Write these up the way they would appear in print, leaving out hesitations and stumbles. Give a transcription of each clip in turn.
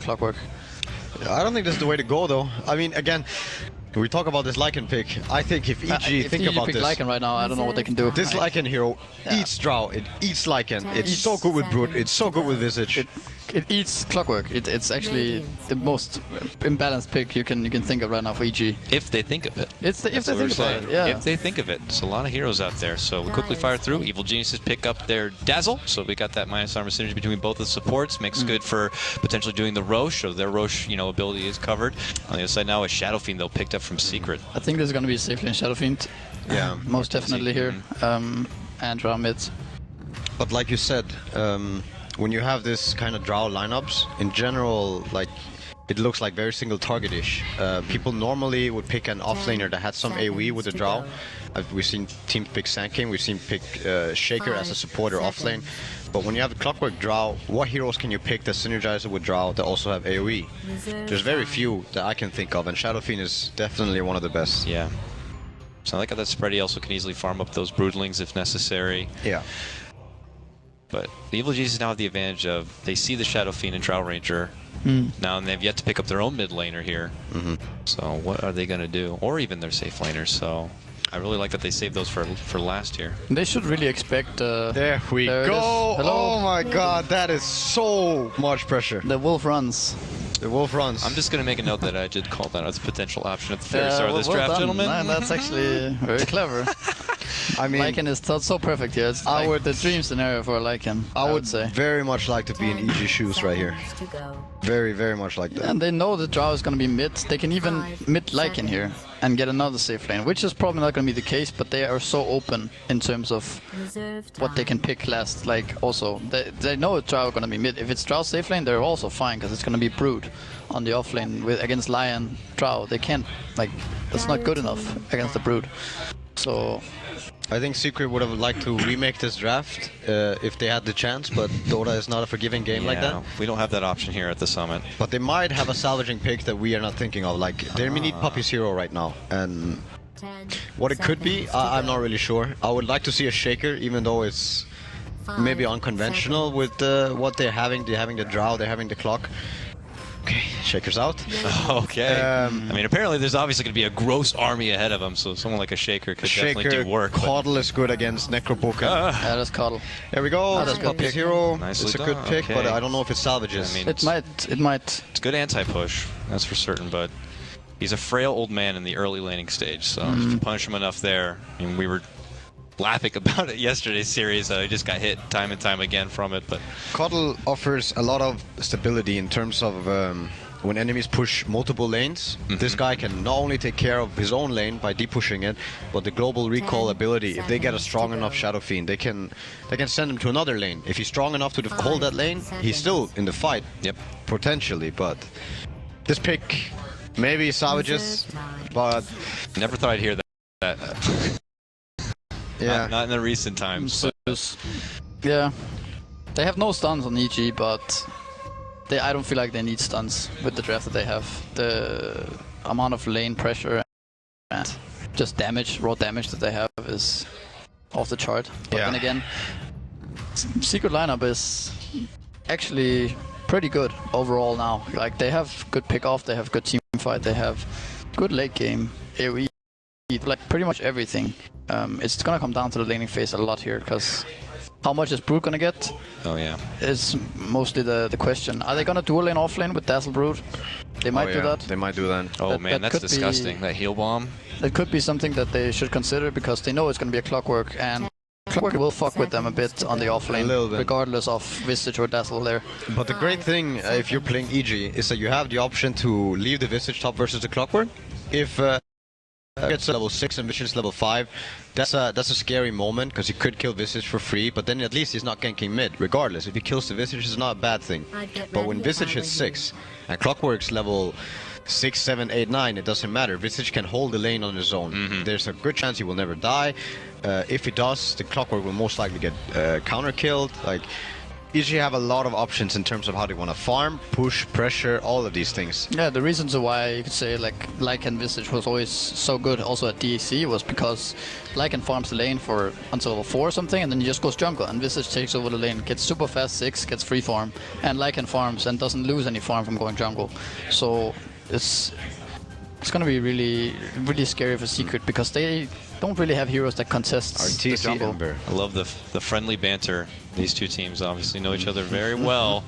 Clockwork. I don't think that's the way to go, though. I mean, again, we talk about this Lycan pick. I think if EG think about pick this, Lycan right now, I don't know what they can do. this Lycan hero eats Drow, it eats Lycan. It's so good with Brute, it's so good with Visage. It eats Clockwork. It's actually the most imbalanced pick you can think of right now for EG. If they think of it. If they think about it, yeah. If they think of it. There's a lot of heroes out there. So we quickly fire through. Evil Geniuses pick up their Dazzle. So we got that minus armor synergy between both the supports. Makes good for potentially doing the Roche. So their Roche, ability is covered. On the other side now is Shadow Fiend, they'll picked up from Secret. I think this is going to be safely in Shadow Fiend. Yeah. Most definitely here. And Drow mids. But like you said, when you have this kind of Drow lineups, in general, like, it looks like very single target-ish. People normally would pick an offlaner that had some AoE with a Drow. We've seen teams pick Sand King, we've seen pick Shaker as a supporter offlane. But when you have a Clockwork Drow, what heroes can you pick that synergize with Drow that also have AoE? There's very few that I can think of, and Shadow Fiend is definitely one of the best. Yeah. So I like how that spready also can easily farm up those Broodlings if necessary. Yeah. But the Evil Geniuses now have the advantage of they see the Shadow Fiend and Drow Ranger now, and they've yet to pick up their own mid laner here. So what are they going to do? Or even their safe laners. So I really like that they saved those for last here. They should really expect... there we go! Oh my god, that is so much pressure. The wolf runs. The wolf runs. I'm just going to make a note that I did call that as a potential option at the very start of this draft, gentlemen. No, that's actually very clever. I mean, Lycan is so perfect here. It's like the dream scenario for a Lycan, I would say. Very much like to be in EG shoes right here. Very, very much like that. And they know the Drow is going to be mid. They can even mid Lycan here and get another safe lane, which is probably not going to be the case, but they are so open in terms of what they can pick last. Like, also, they know Drow are going to be mid. If it's Drow safe lane, they're also fine, because it's going to be Brood on the off lane against Lion Drow. They can't, like, that's not good enough against the Brood. So I think Secret would have liked to remake this draft if they had the chance, but Dota is not a forgiving game like that. We don't have that option here at the Summit. But they might have a salvaging pick that we are not thinking of. Like, they need Puppy's hero right now, and what it could be, I'm not really sure. I would like to see a Shaker, even though it's maybe unconventional with what they're having. They're having the Drow, they're having the Clock. Okay, Shaker's out. Okay. I mean, apparently there's obviously going to be a gross army ahead of him, so someone like a Shaker could definitely do work. Caudle is good against Necropoker. yeah, that's Caudle. There we go. That's Puppy's hero. Nicely it's a good pick, but I don't know if it salvages. I mean, it might. It's good anti-push, that's for certain, but he's a frail old man in the early laning stage, so if you punish him enough there, I mean, we were laughing about it yesterday's series. He just got hit time and time again from it. But Caudle offers a lot of stability in terms of when enemies push multiple lanes. This guy can not only take care of his own lane by depushing it, but the global recall ability. If they get a strong enough Shadow Fiend, they can send him to another lane. If he's strong enough to hold that lane, he's still in the fight. Yep. Potentially, but this pick maybe salvages, but never thought I'd hear that. Yeah. Not in the recent times. Yeah. They have no stuns on EG, but I don't feel like they need stuns with the draft that they have. The amount of lane pressure and just damage, raw damage that they have is off the chart. But then again, Secret lineup is actually pretty good overall now. Like, they have good pick off, they have good team fight, they have good late game AoE, like pretty much everything. It's gonna come down to the laning phase a lot here, because how much is Brood gonna get? Oh yeah, is mostly the question. Are they gonna dual lane off lane with Dazzle Brood? They might do that. They might do that. Oh man, that's disgusting. That heal bomb. That could be something that they should consider, because they know it's gonna be a Clockwork, and Clockwork will fuck with them a bit on the off lane, regardless of Visage or Dazzle there. But the great thing, if you're playing EG, is that you have the option to leave the Visage top versus the Clockwork. If gets level 6 and Visage level 5, that's a scary moment, because you could kill Visage for free, but then at least he's not ganking mid. Regardless, if he kills the Visage, it's not a bad thing. But when Visage hits 6 and Clockwork's level 6, 7, 8, 9, it doesn't matter. Visage can hold the lane on his own. There's a good chance he will never die. If he does, the Clockwork will most likely get counter killed. Like, EG have a lot of options in terms of how they want to farm, push, pressure, all of these things. Yeah, the reasons why you could say like Lycan Visage was always so good also at DAC was because Lycan farms the lane for until level 4 or something, and then he just goes jungle, and Visage takes over the lane, gets super fast 6, gets free farm, and Lycan farms and doesn't lose any farm from going jungle. So it's gonna be really scary for Secret because they don't really have heroes that contest the jungle. Ember. I love the friendly banter. These two teams obviously know each other very well.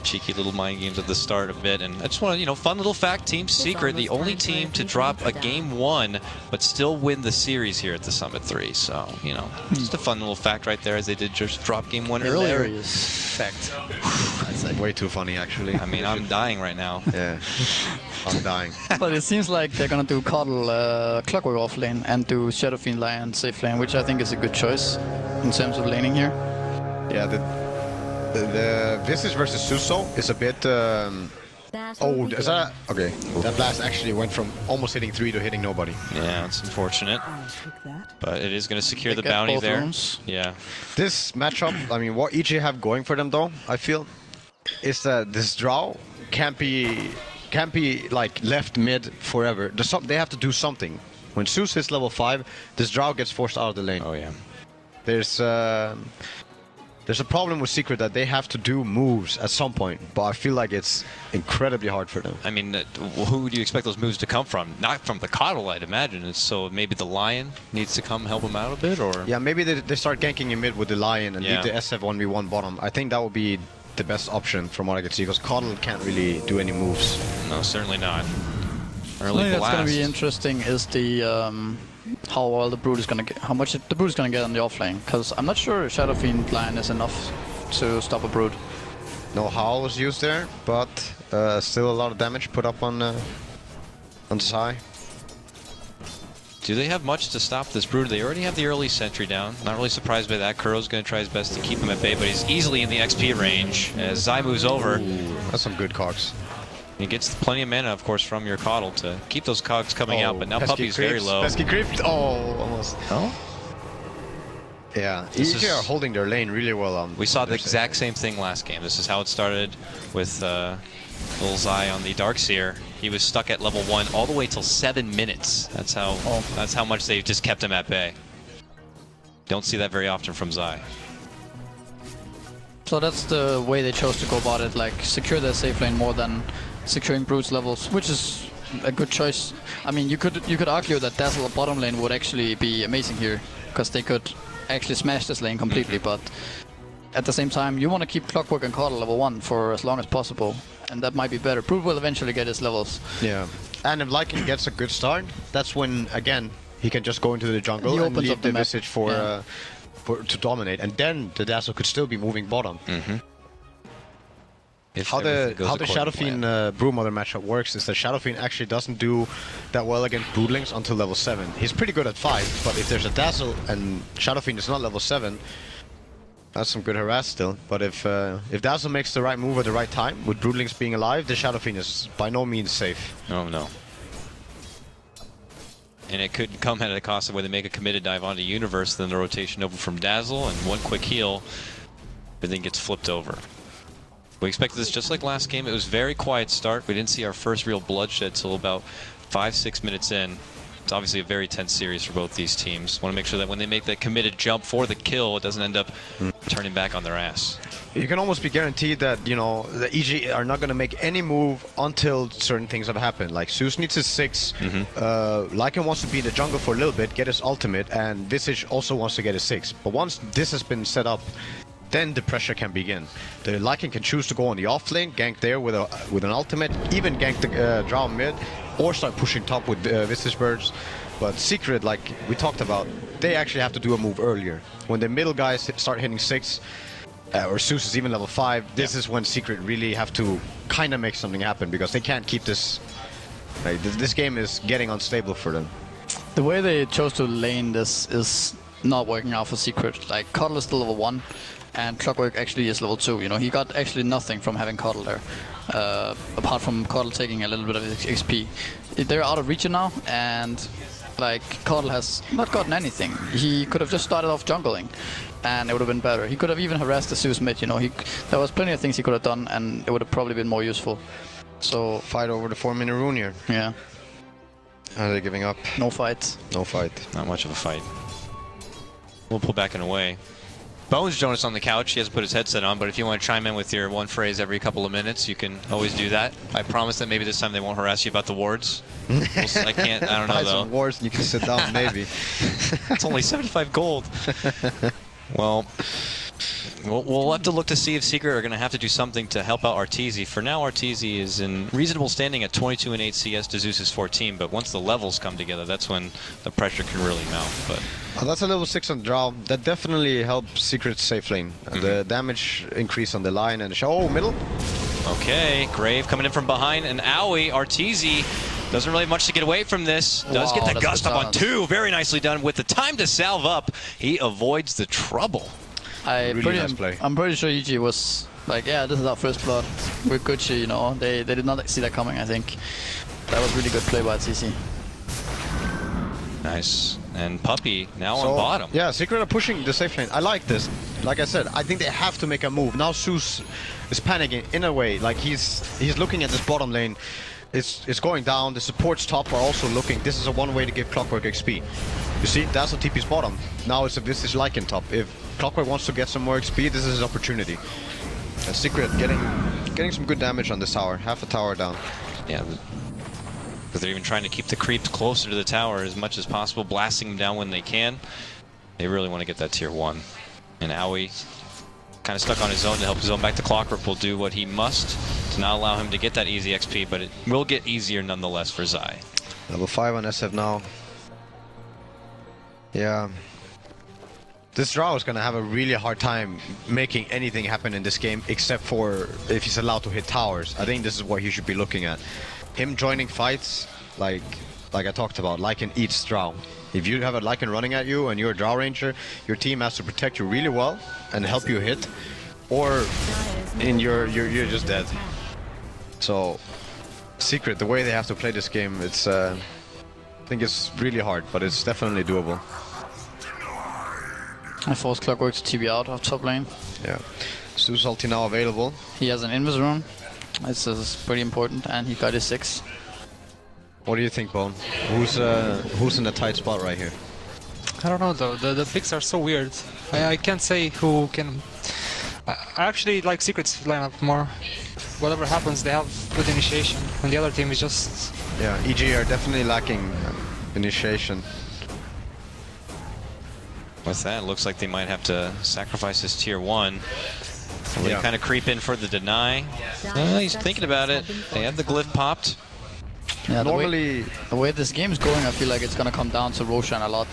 Cheeky little mind games at the start a bit, and I just want to, fun little fact, Team Secret, the only team to drop a game 1 but still win the series here at the Summit 3. So, just a fun little fact right there, as they did just drop game 1 earlier. Hilarious fact. That's like way too funny, actually. I mean, I'm dying right now. Yeah, I'm dying. But it seems like they're gonna do Coddle Clockwork off lane and do Shadow Fiend Lion safe lane, which I think is a good choice in terms of laning here. Yeah, the Visage versus Suso is a bit. Oh, is that okay? That blast actually went from almost hitting 3 to hitting nobody. Yeah, it's unfortunate, but it is going to secure They the get bounty both there. rooms. Yeah. This matchup, I mean, what EG have going for them though, I feel, is that this draw can't be like left mid forever. They have to do something. When Zeus hits level 5, this draw gets forced out of the lane. Oh yeah. There's a problem with Secret that they have to do moves at some point, but I feel like it's incredibly hard for them. I mean, who do you expect those moves to come from? Not from the Coddle, I'd imagine. So maybe the Lion needs to come help him out a bit, or? Yeah, maybe they start ganking in mid with the Lion and leave the SF 1v1 bottom. I think that would be the best option from what I can see, because Coddle can't really do any moves. No, certainly not. I Early think that's blast. going to be interesting is the how well the Brood is going to get, how much the Brood is going to get on the offlane, because I'm not sure Shadow Fiend Lion is enough to stop a Brood. No Howl was used there, but still a lot of damage put up on Sai. Do they have much to stop this Brood? They already have the early sentry down. Not really surprised by that. Kuro's going to try his best to keep him at bay, but he's easily in the XP range as Zai moves over. Ooh, that's some good cogs. He gets plenty of mana, of course, from your Coddle to keep those cogs coming out, but now Puppy's very low. Pesky creeped. Oh, almost. Oh? Yeah, EG are holding their lane really well. We saw the exact same thing last game. This is how it started with little Zai on the Darkseer. He was stuck at level 1 all the way till 7 minutes. That's how much they just kept him at bay. Don't see that very often from Zai. So that's the way they chose to go about it, like secure their safe lane more than securing Brood's levels, which is a good choice. I mean, you could argue that Dazzle bottom lane would actually be amazing here, because they could actually smash this lane completely, but at the same time, you want to keep Clockwork and Coddle level 1 for as long as possible, and that might be better. Brood will eventually get his levels. Yeah, and if Lycan gets a good start, that's when, again, he can just go into the jungle and leave the Visage for to dominate, and then the Dazzle could still be moving bottom. How the Shadow Fiend Broodmother matchup works is that Shadow Fiend actually doesn't do that well against Broodlings until level 7. He's pretty good at 5, but if there's a Dazzle and Shadow Fiend is not level 7, that's some good harass still. But if Dazzle makes the right move at the right time, with Broodlings being alive, the Shadow Fiend is by no means safe. Oh no. And it could come at a cost of where they make a committed dive onto Universe, then the rotation over from Dazzle, and one quick heal, everything gets flipped over. We expected this just like last game. It was very quiet start. We didn't see our first real bloodshed till about 5-6 minutes in. It's obviously a very tense series for both these teams. Want to make sure that when they make that committed jump for the kill, it doesn't end up turning back on their ass. You can almost be guaranteed that, the EG are not going to make any move until certain things have happened. Like, Zeus needs his 6, Lycan wants to be in the jungle for a little bit, get his ultimate, and Visage also wants to get his 6. But once this has been set up, then the pressure can begin. The Lycan can choose to go on the off lane, gank there with an ultimate, even gank the Drow mid, or start pushing top with Visage Birds. But Secret, like we talked about, they actually have to do a move earlier. When the middle guys start hitting 6, or Zeus is even level 5, this is when Secret really have to kind of make something happen, because they can't keep this. Like, this game is getting unstable for them. The way they chose to lane this is not working out for Secret. Like, Coddle is still level 1, and Clockwork actually is level 2. He got actually nothing from having Coddle there, apart from Coddle taking a little bit of XP. They're out of region now, and like, Caudle has not gotten anything. He could have just started off jungling, and it would have been better. He could have even harassed the Zeus mid, you know. There was plenty of things he could have done, and it would have probably been more useful. So Fight over the 4-minute rune here. yeah, Are they giving up? no fight. No fight. Not much of a fight. We'll pull back and away. Bones joined us on the couch. He hasn't put his headset on, but if you want to chime in with your one phrase every couple of minutes, you can always do that. I promise that maybe this time they won't harass you about the wards. I can't, I don't know Buy though. some wards and you can sit down, maybe. It's only 75 gold. Well, we'll have to look to see if Secret are going to have to do something to help out Arteezy. For now, Arteezy is in reasonable standing at 22 and 8 CS to Zeus's 14, but once the levels come together, that's when the pressure can really mount. But That's a level 6 on Drow. That definitely helps Secret's safe lane. The damage increase on the line and the oh, middle. okay, Grave coming in from behind, and Owie, Arteezy doesn't really have much to get away from this. Does Wow, get the that's gust good up on silence. 2. Very nicely done. With the time to salve up, he avoids the trouble. Really nice play. I'm pretty sure EG was like, yeah, this is our first blood. We're Gucci, you know. They did not see that coming, I think. That was really good play by TC. Nice. And Puppy now on bottom. Yeah, Secret are pushing the safe lane. I like this. Like I said, I think they have to make a move. Now Zeus is panicking in a way. Like he's looking at this bottom lane. It's going down. The supports top are also looking. This is a one way to give Clockwork XP. You see, that's a TP's bottom. Now it's a Visage Lycan top. If Clockwork wants to get some more XP, this is his opportunity. And Secret getting some good damage on this tower. Half a tower down. Yeah. Because they're even trying to keep the creeps closer to the tower as much as possible, blasting them down when they can. They really want to get that tier 1. And Owie, kind of stuck on his own to help his own back to Clockwork, will do what he must to not allow him to get that easy XP, but it will get easier nonetheless for Zai. Level 5 on SF now. Yeah. This Drow is going to have a really hard time making anything happen in this game, except for if he's allowed to hit towers. I think this is what he should be looking at. Him joining fights, like I talked about, Lycan eats Drow. If you have a Lycan running at you and you're a Drow Ranger, your team has to protect you really well and help you hit, or you're just dead. So, Secret, the way they have to play this game, it's I think it's really hard, but it's definitely doable. I forced Clockwork to TP out of top lane. Yeah. Zeus ulti now available. He has an Invis rune. This is pretty important, and he got his 6. What do you think, Bone? Who's in a tight spot right here? I don't know though, the picks are so weird. I can't say who can... I actually like Secret's lineup more. Whatever happens, they have good initiation, and the other team is just... Yeah, EG are definitely lacking initiation. With that, it looks like they might have to sacrifice his tier 1. They Yeah. kind of creep in for the deny. He's thinking about it. They have the glyph popped. Yeah, Normally, the way this game is going, I feel like it's gonna come down to Roshan a lot.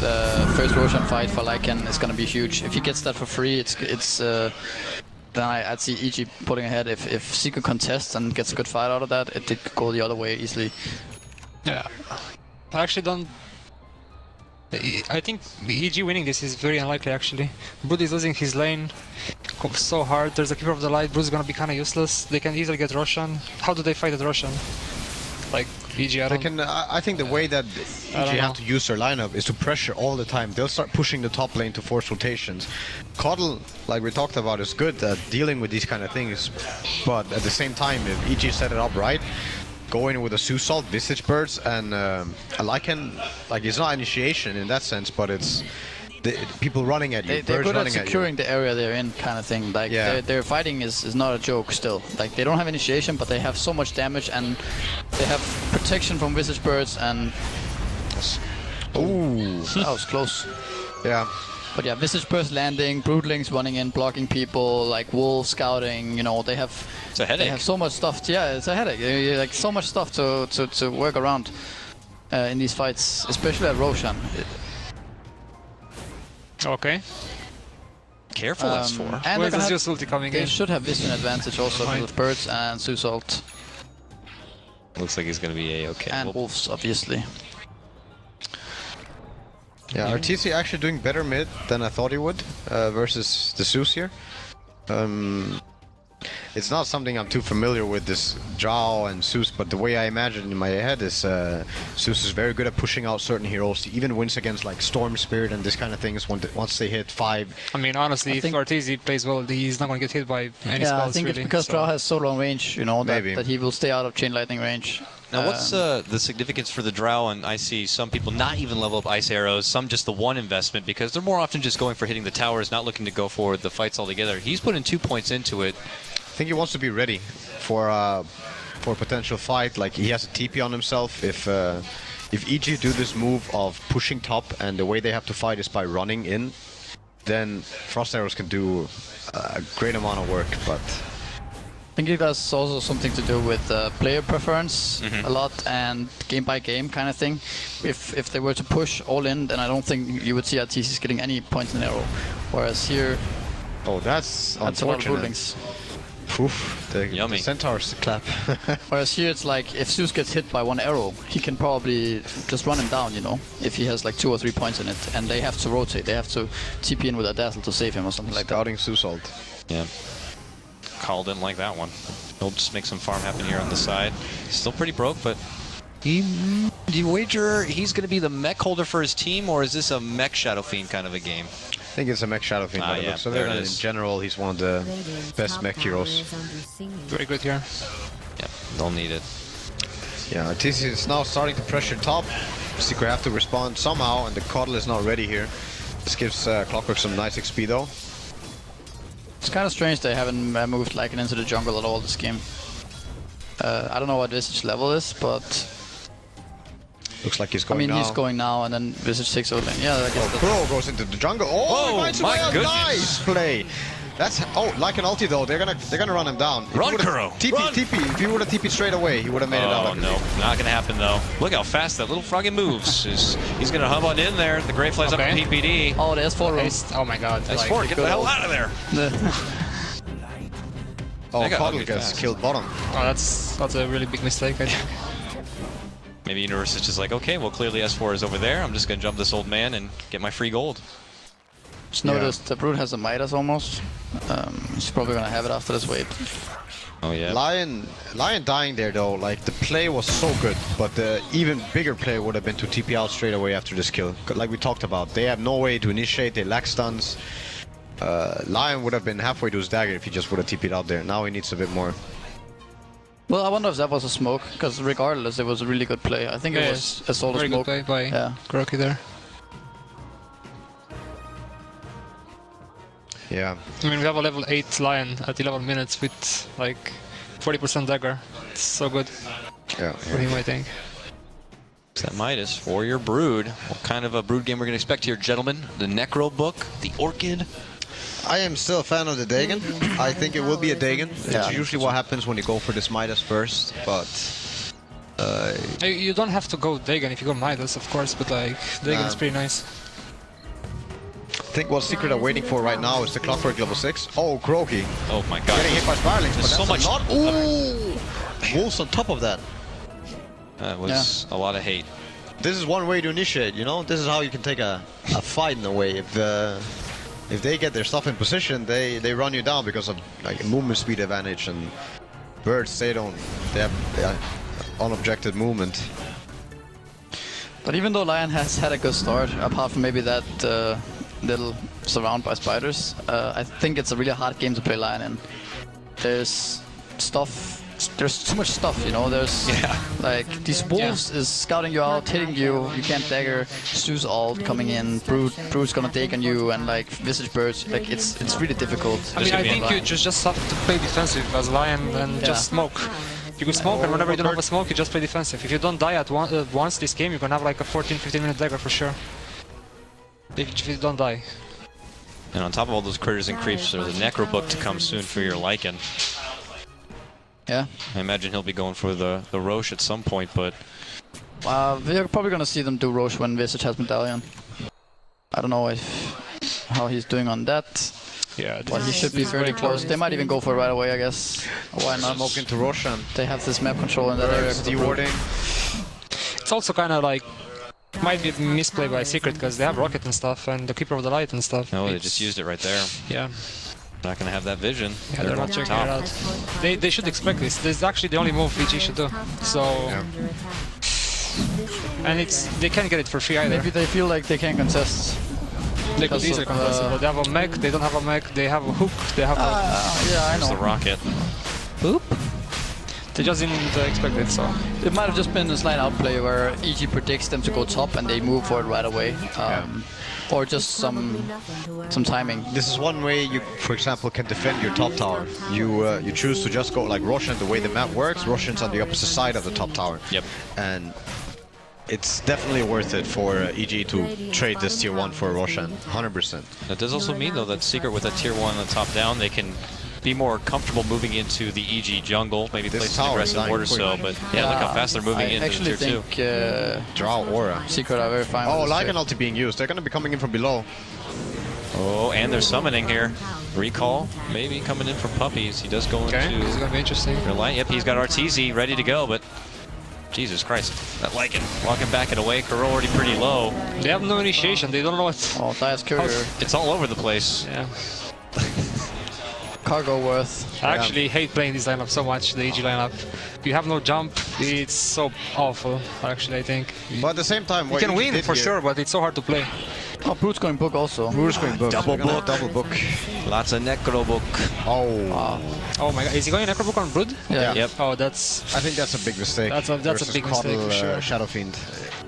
The first Roshan fight for Lycan is gonna be huge. If he gets that for free, then I'd see EG pulling ahead. If Secret contests and gets a good fight out of that, it did go the other way easily. Yeah. I actually don't... I think EG winning this is very unlikely actually. Brood is losing his lane so hard. There's a Keeper of the Light. Brood is gonna be kind of useless. They can easily get Roshan. How do they fight at Roshan? Like EG, I think the way that EG have to use their lineup is to pressure all the time. They'll start pushing the top lane to force rotations. Caudle, like we talked about, is good at dealing with these kind of things, but at the same time, if EG set it up right, going with a Sussault, Visage Birds, and a Lycan, like it's not initiation in that sense, but it's people running at you, They're birds good at running at you. securing the area they're in, kind of thing. Like their fighting is not a joke still. Like they don't have initiation, but they have so much damage, and they have protection from Visage Birds, and Ooh, that was close. yeah. But yeah, Visage Burst landing, Broodlings running in, blocking people, like Wolves scouting, you know, they have... It's a headache. They have so much stuff, yeah, it's a headache. Like so much stuff to work around in these fights, especially at Roshan. Okay. Careful, S4. And Where's they're the gonna Zeus ulti coming they in? should have vision advantage also Fine. with Birds and Sussault. Looks like he's going to be A-okay. And Wolves, obviously. Yeah, Arteezy actually doing better mid than I thought he would versus the Zeus here. it's not something I'm too familiar with, this Drow and Zeus, but the way I imagine it in my head is Zeus is very good at pushing out certain heroes. He even wins against like Storm Spirit and this kind of things once they hit 5. I mean, honestly, if Arteezy plays well, he's not going to get hit by any spells, I think really, it's because Drow has so long range, you know, that he will stay out of Chain Lightning range. Now, what's the significance for the Drow? And I see some people not even level up Ice Arrows, some just the one investment, because they're more often just going for hitting the towers, not looking to go for the fights altogether. He's putting 2 points into it. I think he wants to be ready for a potential fight. Like, he has a TP on himself. If EG do this move of pushing top and the way they have to fight is by running in, then Frost Arrows can do a great amount of work, but... I think it has also something to do with player preference a lot and game by game kind of thing. If they were to push all in, then I don't think you would see Arteezy getting any points in arrow. Whereas here... Oh, that's a lot of unfortunate. rulings. Oof, the Yummy. Centaurs clap. Whereas here it's like, if Zeus gets hit by one arrow, he can probably just run him down, you know, if he has like 2 or 3 points in it, and they have to rotate, they have to TP in with a dazzle to save him or something like that. Scouting Zeus ult. Yeah. Carl didn't like that one. He'll just make some farm happen here on the side. Still pretty broke, but do you wager he's going to be the mech holder for his team, or is this a mech Shadow Fiend kind of a game? I think it's a mech Shadow Fiend. Yeah, so there it in is. general, he's one of the best mech heroes. Very good here. Yep, they'll need it. Yeah, Arteezy is now starting to pressure top. Secret have to respond somehow, and the Coddle is not ready here. This gives Clockwork some nice XP though. It's kind of strange they haven't moved Lycan into the jungle at all this game. I don't know what Visage level is, but... Looks like he's going I mean, now. he's going now, and then Visage takes over lane. Yeah, I guess that's... Crow goes into the jungle. Oh, he finds a my way out. goodness. Nice play. That's like an ulti though. They're gonna run him down. Run, Kuro. TP, Run. TP. If he would have TP'd straight away, he would have made it out. Oh, no. Not going to happen, though. Look how fast that little froggy moves. He's going to hub on in there. The Grey flies up to PPD. Oh, there's 4 room. Oh my god. S4, get the hell out of there. Oh, They got Coddle ugly gets fast. killed bottom. Oh, that's a really big mistake, I think. Maybe Universe is just like, okay, well, clearly S4 is over there. I'm just going to jump this old man and get my free gold. Just noticed the Brute has a Midas almost. He's probably gonna have it after this wave. Oh, yeah. Lion dying there though, like the play was so good, but the even bigger play would have been to TP out straight away after this kill. Like we talked about, they have no way to initiate, they lack stuns. Lion would have been halfway to his dagger if he just would have TP'd out there. Now he needs a bit more. Well, I wonder if that was a smoke, because regardless, it was a really good play. I think it was a solo very smoke. good play by Kuroki there. Yeah. I mean, we have a level 8 Lion at 11 minutes with like 40% dagger. It's so good Yeah. for him, I think. That Midas for your Brood. What kind of a Brood game we're going to expect here, gentlemen? The Necro book, the Orchid. I am still a fan of the Dagon. I think it will be a Dagon. It's usually what happens when you go for this Midas first, but... You don't have to go Dagon if you go Midas, of course, but like, Dagon is pretty nice. I think what Secret are waiting for right now is the Clockwork level 6. Oh, Kuroki. Oh my god. Getting hit by Spiralings, but There's that's so much. a lot. Ooh! Wolves on top of that. That was a lot of hate. This is one way to initiate, you know? This is how you can take a fight in a way. If they get their stuff in position, they run you down because of like movement speed advantage, and birds they have unobjected movement. But even though Lion has had a good start, apart from maybe that little surround by spiders, I think it's a really hard game to play Lion in. There's too much stuff, you know. There's like these wolves is scouting you out, hitting you. You can't dagger. Zeus ult coming in. Brood's gonna take on you, and like Visage birds. Like it's really difficult. I mean, I think you just have to play defensive as Lion and just smoke. You can smoke, and whenever you don't have a smoke, you just play defensive. If you don't die at once this game, you can have like a 14-15 minute dagger for sure. If you don't die. And on top of all those critters and creeps, there's a Necro book to come soon for your Lycan. Yeah. I imagine he'll be going for the Roche at some point, but... We're probably gonna see them do Roche when Visage has Medallion. I don't know how he's doing on that. Yeah, but he should be fairly close. They might even go for it right away, I guess. Why not? Smoke into Roshan. They have this map control in that area. Dewarding. It's also kind of like might be misplay by Secret because they have rocket and stuff and the Keeper of the Light and stuff. No, they just used it right there. Yeah. Not going to have that vision. Yeah, they're not checking it out. They should expect this. This is actually the only move EG should do. So, and they can't get it for free either. Maybe they feel like they can contest. They could easily contest it, but they have a mech. They don't have a mech. They have a hook. They have a. Yeah, I There's the know. rocket. Boop. They just didn't expect it, so. It might have just been this line outplay where EG predicts them to go top and they move for it right away. Or just some timing. This is one way you, for example, can defend your top tower. You choose to just go like Roshan. The way the map works, Roshan's on the opposite side of the top tower. Yep. And it's definitely worth it for EG to trade this tier 1 for Roshan, 100%. That does also mean, though, that Secret with that tier 1 on the top down, they can be more comfortable moving into the EG jungle, maybe play some aggressive ward or so, but yeah, look how fast they're moving into actually tier 2. think Drow Aura. Secret are very fine. Oh, with this Lycan trade. ulti being used. They're going to be coming in from below. Oh, and they're summoning here. Recall, maybe coming in from Puppies. He does go into This is gonna be interesting. their line. Yep, he's got RTZ ready to go, but Jesus Christ, that Lycan walking back and away. Kuro already pretty low. They have no initiation. They don't know what. Oh, Dias Courier. It's all over the place. Yeah. Cargo worth. I actually hate playing this lineup so much, the EG lineup. You have no jump, it's so awful, actually, I think. But at the same time, You what can EG win did for here- sure, but it's so hard to play. Oh, Brute's going book also. Brute's going book. Double They're gonna book. Double book. Lots of Necro book. Oh. Oh my god, is he going Necrobook on Brood? Yeah. Yep. Oh, that's... I think that's a big mistake. That's a versus big mistake Coddle, for sure. Shadow Fiend.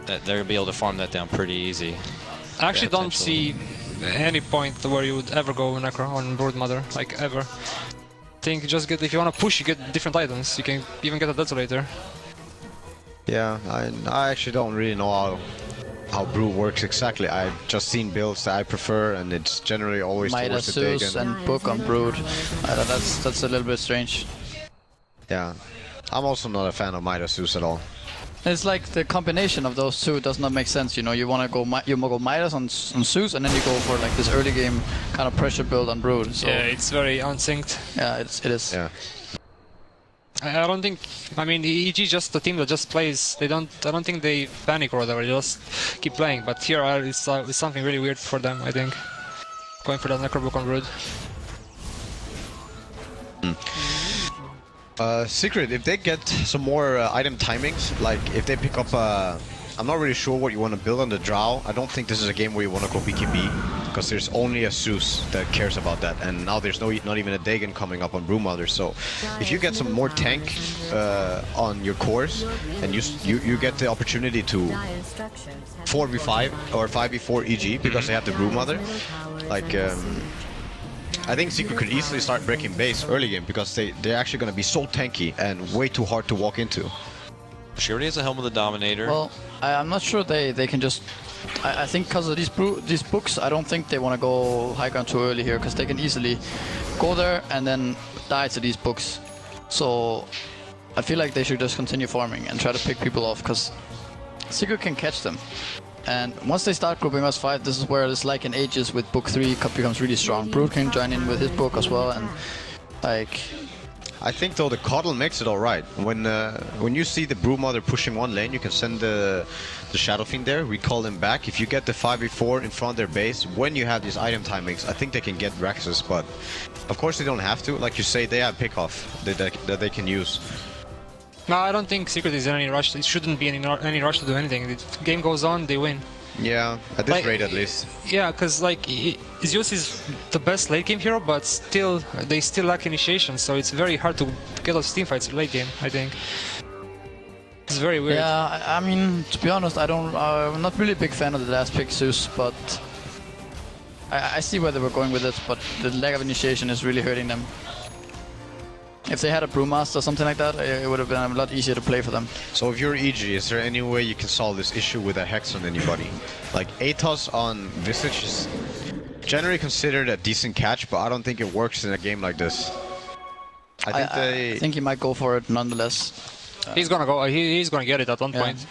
They're going to be able to farm that down pretty easy. I actually don't potentially. see any point where you would ever go Necro on Brood Mother, like ever. Think just get, if you want to push, you get different items. You can even get a Desolator. Yeah, I actually don't really know how Brew works exactly. I've just seen builds that I prefer, and it's generally always Midas towards the Zeus Dagon. and book on Brood. That's a little bit strange. Yeah, I'm also not a fan of Midas Zeus at all. It's like the combination of those two does not make sense. You know, you want to go go Midas on Zeus, and then you go for like this early game kind of pressure build on Brood. So Yeah, it's very unsynced. yeah, it is. Yeah. I don't think. I mean, EG is just a team that just plays. They don't. I don't think they panic or whatever. They just keep playing. But here it's something really weird for them. I think going for that Necrobook on Brood. Secret, if they get some more item timings, like if they pick up I'm not really sure what you want to build on the Drow. I don't think this is a game where you want to go BKB, because there's only a Zeus that cares about that, and now there's not even a Dagon coming up on Brewmother. So if you get some more tank on your cores, and you get the opportunity to 4v5 or 5v4 EG because they have the Brewmother, like I think Secret could easily start breaking base early game, because they're actually going to be so tanky and way too hard to walk into. She already has a Helm of the Dominator. Well, I'm not sure they can just. I think because of these books, I don't think they want to go high ground too early here, because they can easily go there and then die to these books. So I feel like they should just continue farming and try to pick people off, because Secret can catch them. And once they start grouping us 5, this is where this like in ages with book 3 becomes really strong. Brood can join in with his book as well, and like. I think though the Coddle makes it alright. When you see the Brewmother pushing one lane, you can send the Shadow Fiend there, recall them back. If you get the 5v4 in front of their base, when you have these item timings, I think they can get Rexes, but of course they don't have to. Like you say, they have pick-off that they can use. No, I don't think Secret is in any rush. It shouldn't be any rush to do anything. The game goes on, they win. Yeah, at this Like, rate at least. Yeah, because like Zeus is the best late game hero, but still they still lack initiation, so it's very hard to get those team fights late game. I think it's very weird. Yeah, I mean, to be honest, I'm not really a big fan of the last pick, Zeus, but I see where they were going with it, but the lack of initiation is really hurting them. If they had a Brewmaster or something like that, it would have been a lot easier to play for them. So if you're EG, is there any way you can solve this issue with a Hex on anybody? Like Atos on Visage is generally considered a decent catch, but I don't think it works in a game like this. I think he might go for it nonetheless. He's gonna go. He's gonna get it at one point.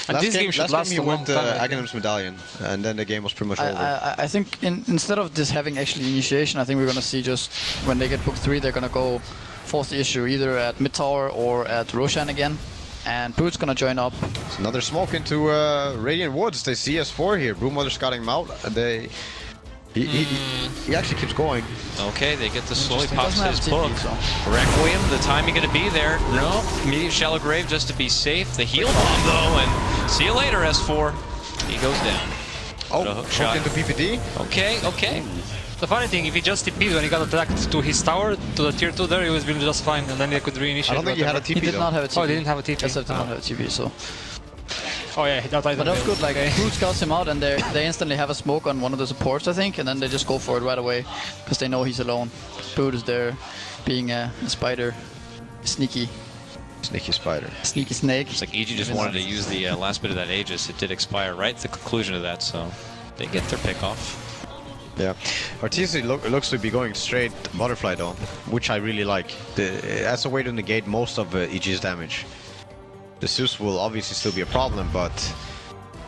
And this game should last he a long went the time. Aghanim's Medallion, and then the game was pretty much over. I think instead of this having actually initiation, I think we're gonna see just when they get book 3, they're gonna go force the issue either at mid tower or at Roshan again, and Brood's gonna join up. It's another smoke into Radiant Woods. They see us4 here. Brewmother scouting him out. He actually keeps going. Okay, they get the slowly Interesting. pops Doesn't his have book. TP, so. Requiem, the timing gonna be there. No, immediate shallow grave just to be safe. The heal bomb though, and see you later, S4. He goes down. Oh, But a hook hook shot. into PPD. Okay, okay. The funny thing, if he just TP'd when he got attacked to his tower, to the tier 2 there, he was been just fine, and then he could reinitiate. I don't think he had a whatever. TP He did though. not have a TP. Oh, he didn't have a TP. SF did not have a TP, so. Oh yeah, that item. But that's good, like, okay. Brood scouts him out and they instantly have a smoke on one of the supports, I think, and then they just go for it right away, because they know he's alone. Brood is there, being a spider. Sneaky Spider. snake. It's like EG just wanted to use the last bit of that Aegis. It did expire right at the conclusion of that, so they get their pick off. Yeah. Arteezy looks to be going straight butterfly though, which I really like. That's a way to negate most of EG's damage. The Zeus will obviously still be a problem, but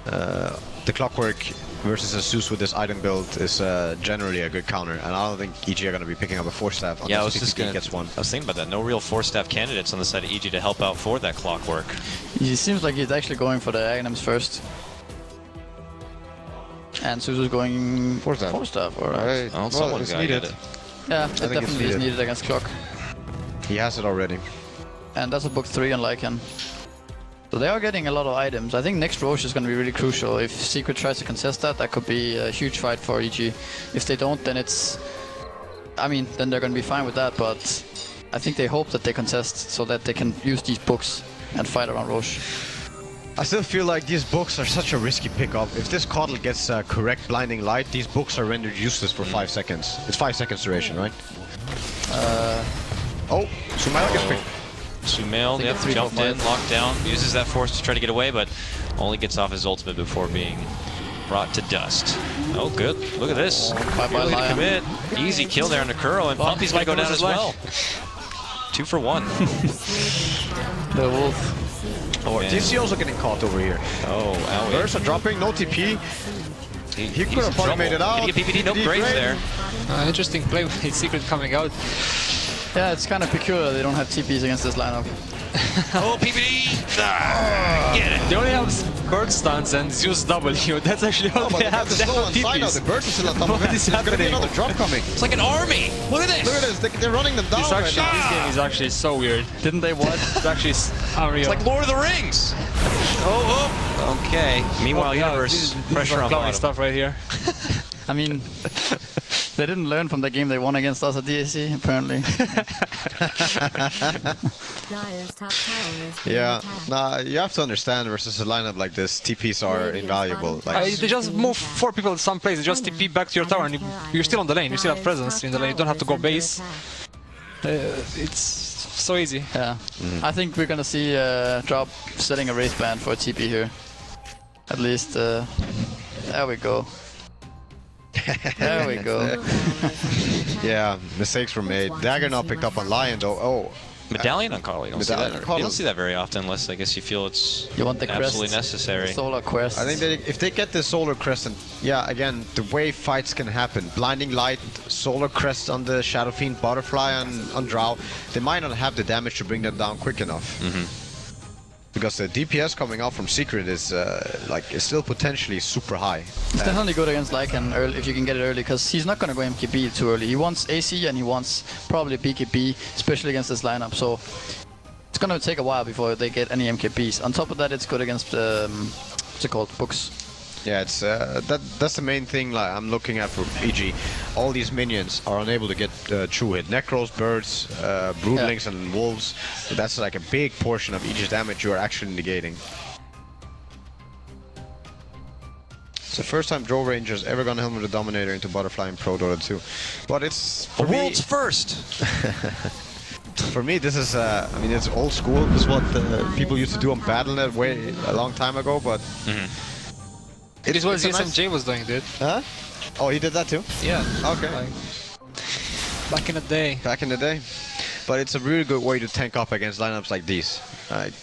the Clockwork versus a Zeus with this item build is generally a good counter, and I don't think EG are going to be picking up a 4-staff unless Yeah, I was just PPD gets one. I was thinking about that. No real 4-staff candidates on the side of EG to help out for that Clockwork. He seems like he's actually going for the items first. And Suzu's going 4-staff, alright. Well, Well, someone's it's got to get needed. it. Yeah, it think it's definitely is needed. needed against Clock. He has it already. And that's a book 3 on Lycan. So they are getting a lot of items. I think next Roche is going to be really crucial. If Secret tries to contest that, that could be a huge fight for EG. If they don't, then it's... I mean, then they're going to be fine with that, but I think they hope that they contest so that they can use these books and fight around Roche. I still feel like these books are such a risky pickup. If this Coddle gets correct blinding light, these books are rendered useless for 5 seconds. It's 5 seconds duration, right? Oh, Sumail gets picked. Sumail, think yep, it's 3, 4, jumped in, 5. locked down, uses that force to try to get away, but only gets off his ultimate before being brought to dust. Oh, good. Look at this. Bye-bye, Really to Lion. commit. Easy kill there on the Kuro, and Pumpy's going to go down as well. 2 for 1. The Wolf. Oh, Man. TC also getting caught over here. Oh, owie. Versa dropping, no TP. He He's could have in probably trouble. made it out. Can he get PPD? Nope, PPD Graves great. there. Interesting play with his Secret coming out. Yeah, it's kind of peculiar they don't have TPs against this lineup. Oh, PPD! Ah, get it! They only have bird stuns and Zeus W. That's actually all Oh, but they they have have. the They slow have on side now. The TPs. birds are still on top of What it. is There's going to be happening? another drop coming. It's like an army! Look at this! Look at this. They're running them down It's right actually, now. this game is actually so weird. Didn't they what? It's actually unreal. It's like Lord of the Rings! Oh. Okay. Meanwhile, Universe, pressure on clowny bottom. stuff right here. I mean, they didn't learn from the game they won against us at DAC, apparently. Dyer's top tower is Yeah, attacked. nah, you have to understand versus a lineup like this, TPs are invaluable. Like, They just move 4 people to some place, they just TP back to your tower and you're still on the lane, you still have presence in the lane, you don't have to go base. It's so easy. Yeah. I think we're gonna see Drop setting a race ban for a TP here. At least, there we go. There we go. yeah, mistakes were made. Dagger not picked up on Lion though. Oh, Medallion on Carl. You don't see Medallion that. on Carl. You don't see that very often, unless I guess you feel it's You want the crest? absolutely necessary. Solar quest. I think if they get the Solar Crescent, yeah, again, the way fights can happen. Blinding Light, Solar Crest on the Shadow Fiend, Butterfly on Drow, they might not have the damage to bring them down quick enough. Because the DPS coming out from Secret is is still potentially super high. It's definitely good against Lycan early if you can get it early, because he's not gonna go MKB too early. He wants AC and he wants probably BKB, especially against this lineup. So it's gonna take a while before they get any MKBs. On top of that, it's good against what's it called? Books. Yeah, it's that's the main thing. Like I'm looking at for EG, all these minions are unable to get true hit. Necros, birds, broodlings, and wolves. So that's like a big portion of EG's damage you are actually negating. It's the first time Drow Ranger's ever gone Helmet the Dominator into Butterfly in Pro Dota 2. But it's for The me. world's first! For me, this is I mean, it's old school. This is what people used to do on Battle.net way a long time ago. But It is what it's a nice- ZSMJ was doing, dude. Huh? Oh, he did that too. Yeah. Okay. Like, back in the day. Back in the day. But it's a really good way to tank up against lineups like these. Like,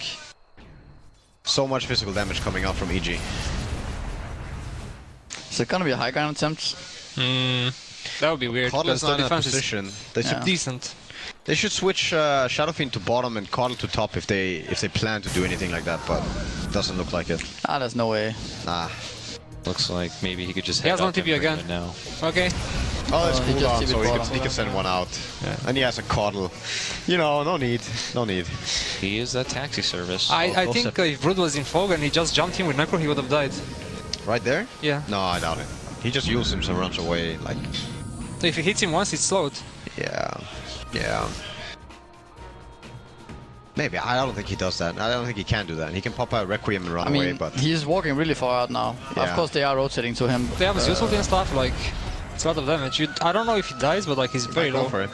so much physical damage coming out from EG. Is it gonna be a high ground attempt? That would be weird. Coddle's because the not in a defense is position. They should Yeah. decent. they should switch Shadow Fiend to bottom and Coddle to top if they plan to do anything like that. But it doesn't look like it. Ah, there's no way. Nah. Looks like maybe he could just He head has no up and TP bring again. it now. Okay. Oh, it's he cool just down, TP'd so bottom. he can send one out. Yeah. And he has a coddle. You know, no need. No need. He is that taxi service. I think if Brood was in fog and he just jumped him with Necro, he would have died. Right there? Yeah. No, I doubt it. He just uses him and runs away. Like, So if he hits him once, it's slowed. yeah. Yeah. Maybe. I don't think he does that. I don't think he can do that. He can pop out Requiem and run I away, mean, but... he's walking really far out now. Of Yeah. course, they are rotating to him. They have his useful and stuff, like, it's a lot of damage. I don't know if he dies, but like he's very Go low. for it.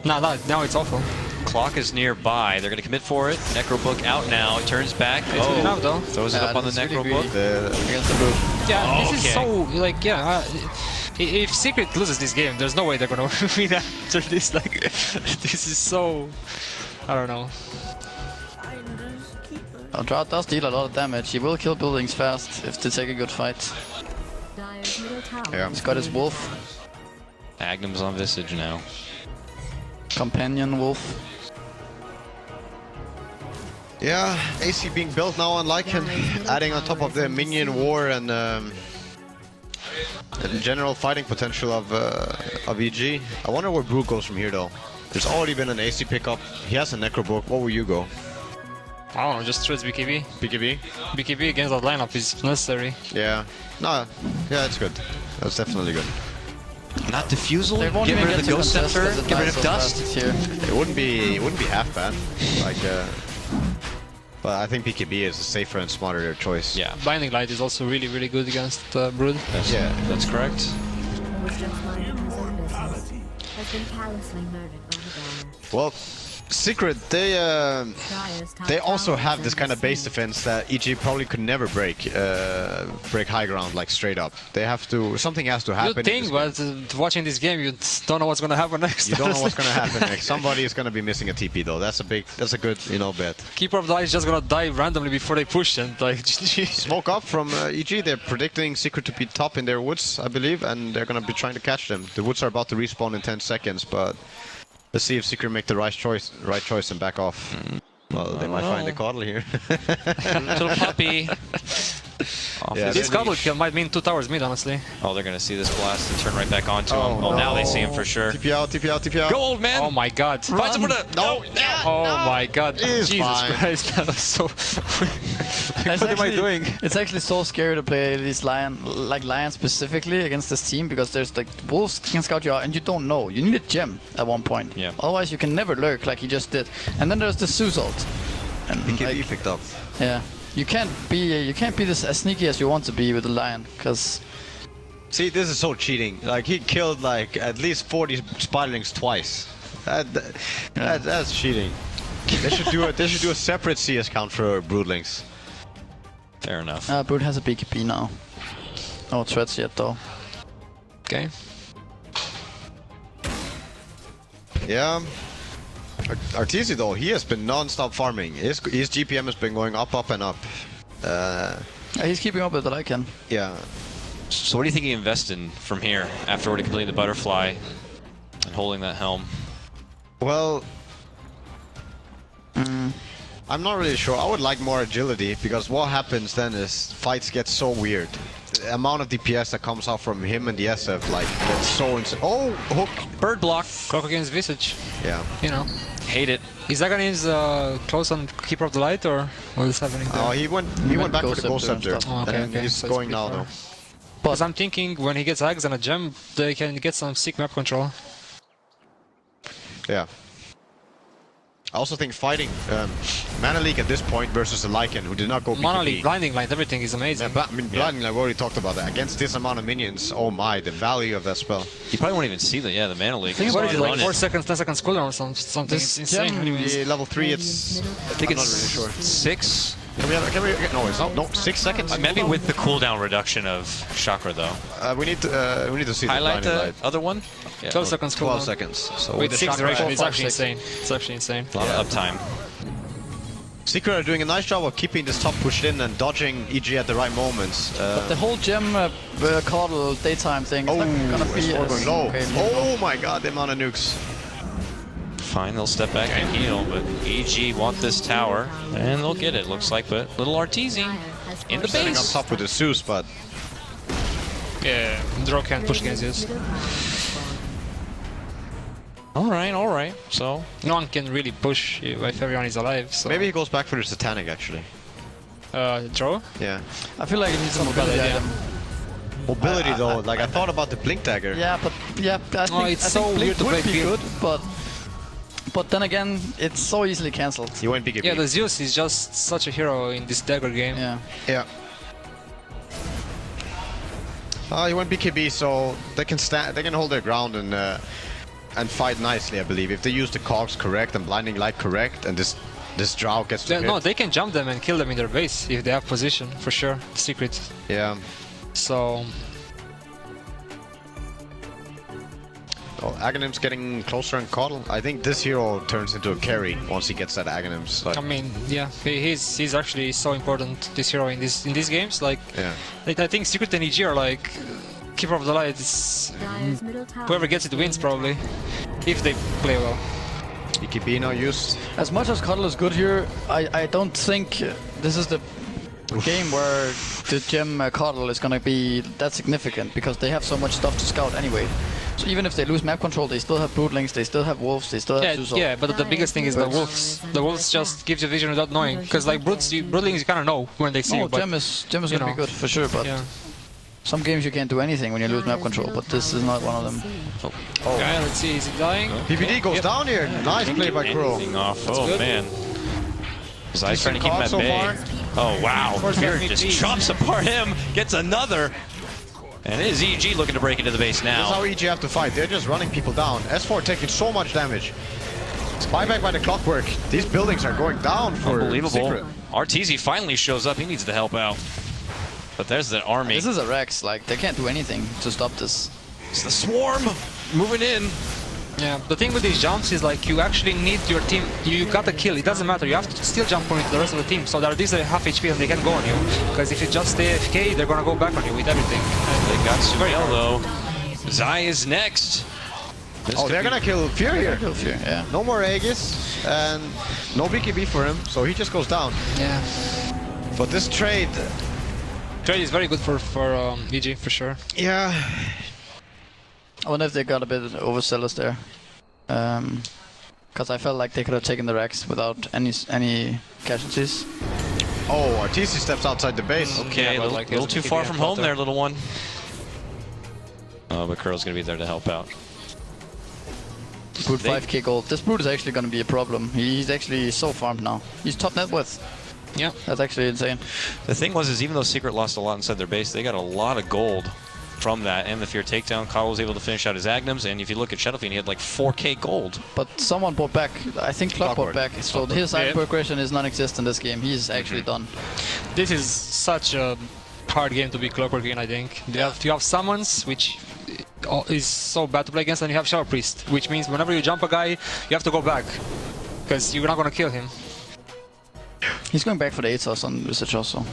Nah, now it's awful. Clock is nearby. They're going to commit for it. Necrobook out now. Turns back. It's good enough though. Throws it up on the this is really Necrobook. greedy. Against the Brood. Yeah, this is Okay. so, like, yeah, if Secret loses this game, there's no way they're gonna win after this, like, this is so, I don't know. Drought does deal a lot of damage. He will kill buildings fast if they take a good fight. Dire's middle tower Yeah. He's got his wolf, Agnum's on Visage now. companion wolf. Yeah, AC being built now on Lycan, adding on top of the minion war and the general fighting potential of EG. I wonder where Brood goes from here though. There's already been an AC pickup. He has a Necrobook. What will you go? I don't know, just threads BKB. BKB? BKB against that lineup is necessary. Yeah. No. Yeah, that's good. That's definitely good. Not Diffusal. They won't Get even rid get of to the Ghost contest Scepter. as it Get rid dies of so Dust. fast here. It wouldn't be half bad. Like, but I think BKB is a safer and smarter choice. Yeah, Binding Light is also really, really good against Brood. that's correct. was just minding his own business. Has been callously murdered by the Dire. Well, Secret, Dire's top they also tower have is this kind of under base siege. defense that EG probably could never break high ground like straight up. They have to, something has to happen. You'd in think, this game. but watching this game, you don't know what's gonna happen next. You don't know what's gonna happen next. Somebody is gonna be missing a TP though. That's a good, bet. Keeper of the Light is just gonna die randomly before they push and like GG. Smoke up from EG. They're predicting Secret to be top in their woods, I believe, and they're gonna be trying to catch them. The woods are about to respawn in 10 seconds, but let's see if Secret make the right choice and back off. Well, they might find a coddle here. Little puppy. Off Yeah, his This leash. Cuddle kill might mean 2 towers mid, honestly. Oh, they're gonna see this blast and turn right back onto him. Oh, Oh, now they see him for sure. TP out, TP out, TP out. Go, old man! Oh my god. Find someone to... No! Oh my god. It's Jesus fine. Christ, that was so... It's what am I actually- doing? It's actually so scary to play these lions specifically against this team because there's like wolves can scout you out and you don't know. You need a gem at one point. Yeah. Otherwise you can never lurk like he just did. And then there's the Zeus ult. And BKB like, picked up. yeah, you can't be this as sneaky as you want to be with the lion because See, this is so cheating. Like, he killed like at least 40 spiderlings twice. That's cheating. They should do a separate CS count for broodlings. Fair enough. Brood has a BKB now. No threats yet though. Okay. Yeah. Arteezy though, he has been non-stop farming. His GPM has been going up and up. He's keeping up with the Lycan. Yeah. So what do you think he invests in from here after already completing the butterfly and holding that helm? Well, I'm not really sure. I would like more agility because what happens then is fights get so weird. The amount of DPS that comes out from him and the SF, like, that's so insane. Oh, hook! Bird block. Clock against Visage, Yeah. you know. Hate it. Is that gonna use close on Keeper of the Light or what is happening there? Oh, he went back for the Ghost Scepter. stuff. Oh, okay, And okay. he's So it's going now before. though. Because I'm thinking when he gets Ags and a gem, they can get some sick map control. Yeah. I also think fighting Mana League at this point versus the Lycan, who did not go Mana BKB. League, Blinding Light, everything is Yeah, amazing. I mean, Blinding Light, we already talked about that. Against this amount of minions, oh my, the value of that spell. You probably won't even see the Mana League. Think It's about What is it, it, like running. 4 seconds, 10 seconds cooldown or something? This It's insane. gem- Anyways. Yeah, level 3, it's... I think I'm not it's really sure. 6. Can we no, it's not, no, 6 seconds? Maybe with the cooldown reduction of Chakra though. We need to see Highlight the Blinding the Light. other one. Yeah. 12 seconds 12 cooldown. seconds. So With the 6 Chakra- duration, it's 5, actually 6. insane. It's actually insane. A lot of uptime. Secret are doing a nice job of keeping this top pushed in and dodging EG at the right moments. The whole gem caudal daytime thing is Oh, not gonna it's be going as low. crazy. Oh my god, the amount of nukes. Fine, they'll step back and heal, but EG want this tower, and they'll get it, looks like, but little Arteezy in the Setting up base. top with the Zeus, but Yeah, draw can't push against this. All right. So No one can really push if everyone is alive. So Maybe he goes back for the Satanic actually. Draw. Yeah. I feel like it needs a mobility idea. item. Mobility though, like I thought about the Blink Dagger. Yeah, but yeah, I think, it's I so think weird Blink to would play be field. good, but then again, it's so easily cancelled. He went BKB. Yeah, the Zeus is just such a hero in this dagger game. Yeah. Yeah. He went BKB, so they can stand. They can hold their ground and fight nicely, I believe, if they use the cogs correct and blinding light correct, and this drow gets to hit. No, they can jump them and kill them in their base if they have position, for sure. Secret. Yeah. So Oh, Aghanim's getting closer and Coddle. I think this hero turns into a carry once he gets that Aghanim's. Like, I mean, yeah, he's actually so important, this hero in these games. Like, yeah. like I think Secret and EG are like Keeper of the Light. It's, Dire's middle tower whoever gets it wins probably, if they play well. BKB no use. As much as Cuddle is good here, I don't think this is the game where the gem Cuddle is gonna be that significant, because they have so much stuff to scout anyway. So even if they lose map control, they still have Broodlings, they still have Wolves, they still have Zeus. Yeah, but the biggest thing is the wolves. The wolves just gives you vision without knowing, because like Broodlings you kind of know when they see No, you. But gem is gonna you be know. good for sure, but yeah. some games you can't do anything when you lose map control, but this is not one of them. Okay, let's see, is he dying? PPD goes down here. Nice play by Crow. anything off. That's Oh good. man. Zai's trying to keep him Decent at call bay. so Oh wow. First Fear MVP. just chops apart him, gets another. And it is EG looking to break into the base This is how now. EG have to fight. They're just running people down. S4 taking so much damage. Spyback by the clockwork. These buildings are going down for Unbelievable. Secret. RTZ finally shows up. He needs to help out. But there's the army. This is a Rex, like they can't do anything to stop this. It's the swarm moving in. Yeah, the thing with these jumps is like you actually need your team. You gotta kill. It doesn't matter. You have to still jump on the rest of the team. So that these are half HP and they can go on you. Because if you just stay AFK, they're gonna go back on you with everything. They got Sumail though. Zai is next. This Oh, could they're be- gonna kill Fear here. Kill Fear, yeah. No more Aegis and no BKB for him, so he just goes down. Yeah. But this trade, Trade is very good for EG for sure. yeah, I wonder if they got a bit overzealous there. Because I felt like they could have taken the Rex without any casualties. oh, RTC steps outside the base. Okay, Yeah, a but little, like, little there's too a far PBF from out home there. there, little one. Oh, but Curl's gonna be there to help out. Brood They- 5k gold. This Brood is actually going to be a problem. He's actually so farmed now. He's top net worth. Yeah. That's actually insane. The thing was, is even though Secret lost a lot inside their base, they got a lot of gold from that, and the Fear takedown. Kyle was able to finish out his Agnums, and if you look at Shadowfiend, he had like 4k gold. But someone bought back. I think Clock bought Clockwork. back. So his side Yeah. progression is non-existent in this game. He's actually done. This is such a hard game to be Clockwork in, I think. You have summons, which is so bad to play against, and you have Shadow Priest, which means whenever you jump a guy, you have to go back. Because you're not gonna kill him. He's going back for the Atos on Visage also.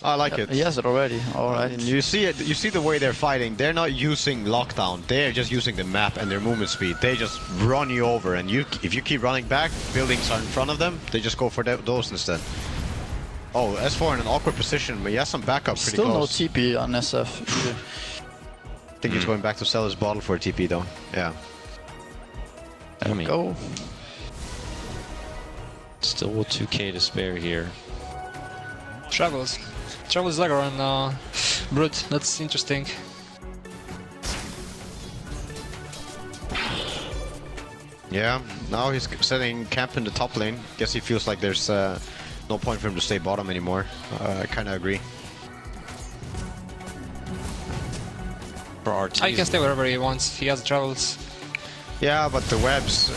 I like it. He has it already. Alright. You see it. You see the way they're fighting. They're not using lockdown. They're just using the map and their movement speed. They just run you over, and if you keep running back, buildings are in front of them. They just go for those instead. Oh, S4 in an awkward position, but he has some backup pretty Still no close. TP on SF. either. I think he's going back to sell his bottle for a TP though. Yeah. I mean, Go. still with 2k to spare here. Travels. Travels Dagger on Brood. That's interesting. Yeah. Now he's setting camp in the top lane. Guess he feels like there's no point for him to stay bottom anymore. I kind of agree. For RT. He can stay wherever he wants. He has travels. Yeah, but the webs,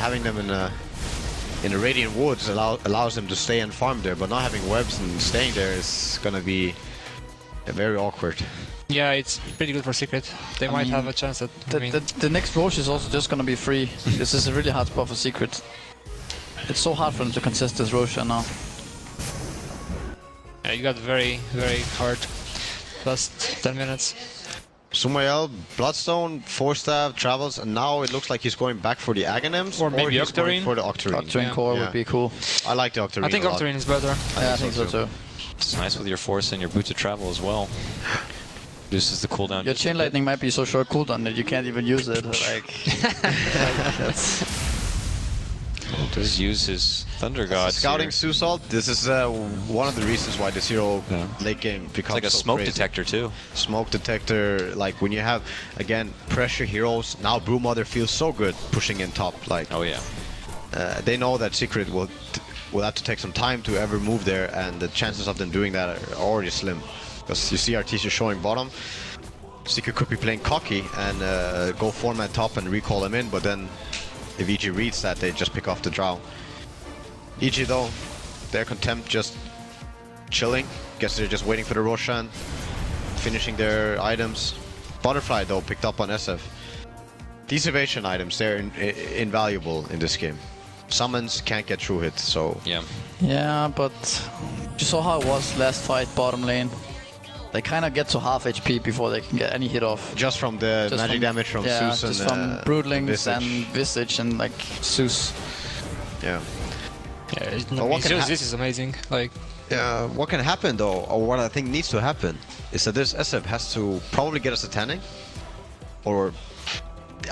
having them in the Radiant Woods allows them to stay and farm there, but not having webs and staying there is gonna be very awkward. Yeah, it's pretty good for Secret. They might mean, have a chance at. I mean, The next Roche is also just gonna be free. This is a really hard spot for Secret. It's so hard for them to contest this Roshan now. yeah, you got very, very hard last 10 minutes. Sumael, Bloodstone, Forstaff, Travels, and now it looks like he's going back for the Aghanims, Or maybe he's going Octarine. for the Octarine. Octarine Yeah. core Yeah. would be cool. I like the Octarine I think a lot. Octarine is better. Yeah, I think so too. It's nice with your force and your boot to travel as well. This is the cooldown. Your chain lightning might be so short cooldown that you can't even use it. Like that's... Just use his Thunder God. Scouting Zeus ult. This is one of the reasons why this hero late game becomes It's like a so smoke crazy. detector too. Smoke detector, like when you have again pressure heroes. Now Brewmother feels so good pushing in top. Like Oh yeah. they know that Secret will have to take some time to ever move there, and the chances of them doing that are already slim. Because you see Artesia showing bottom. Secret could be playing cocky and go form at top and recall him in, but then if EG reads that, they just pick off the drow. EG though, their contempt just chilling. Guess they're just waiting for the Roshan, finishing their items. Butterfly though picked up on SF. These evasion items, they're invaluable in this game. Summons can't get through hit, so... Yeah. Yeah, but you saw how it was last fight bottom lane. They kind of get to half HP before they can get any hit off. Just from the magic damage from Zeus and just from Broodlings Visage. and Visage and like Zeus. Yeah. Yeah, But what can this is amazing. Like, what can happen though, or what I think needs to happen, is that this SF has to probably get us a tanning, or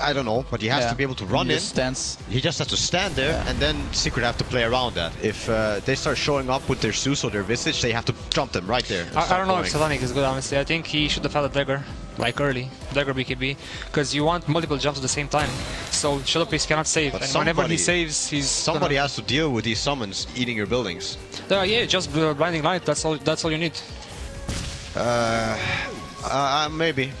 I don't know, but he has to be able to run in. Stance. He just has to stand there, and then Secret have to play around that. If they start showing up with their Zeus or their Visage, they have to jump them right there. I don't know if Satanic is good, honestly. I think he should have had a dagger, like early. Dagger BKB, because you want multiple jumps at the same time. So Shadow Priest cannot save, But and whenever he somebody- sames, he's Somebody has to deal with these summons eating your buildings. Yeah, just blinding light. That's all you need.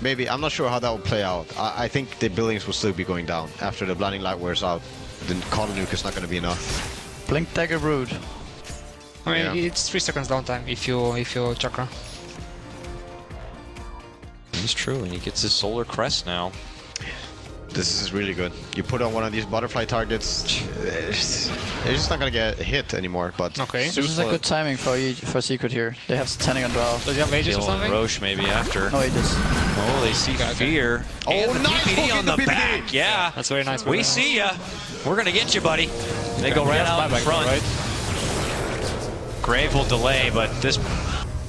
Maybe. I'm not sure how that will play out. I think the buildings will still be going down after the blinding light wears out. Then Counter Nuke is not going to be enough. Blink Dagger Brood. I mean, Yeah. it's 3 seconds downtime if you chakra. It's true, and he gets his Solar Crest now. This is really good. You put on one of these butterfly targets, they're just not gonna get hit anymore. But Okay. This is a good timing for Secret here. They have Tanning on draw. Does he have Aegis or Kill something? Roche maybe after. No Aegis. Oh, they see Fear. Oh, And the nice PPD hook on in the the PPD. back. Yeah. That's very nice. We see ya. We're gonna get you, buddy. They go We right have out in buyback, front. right? Grave will delay, but this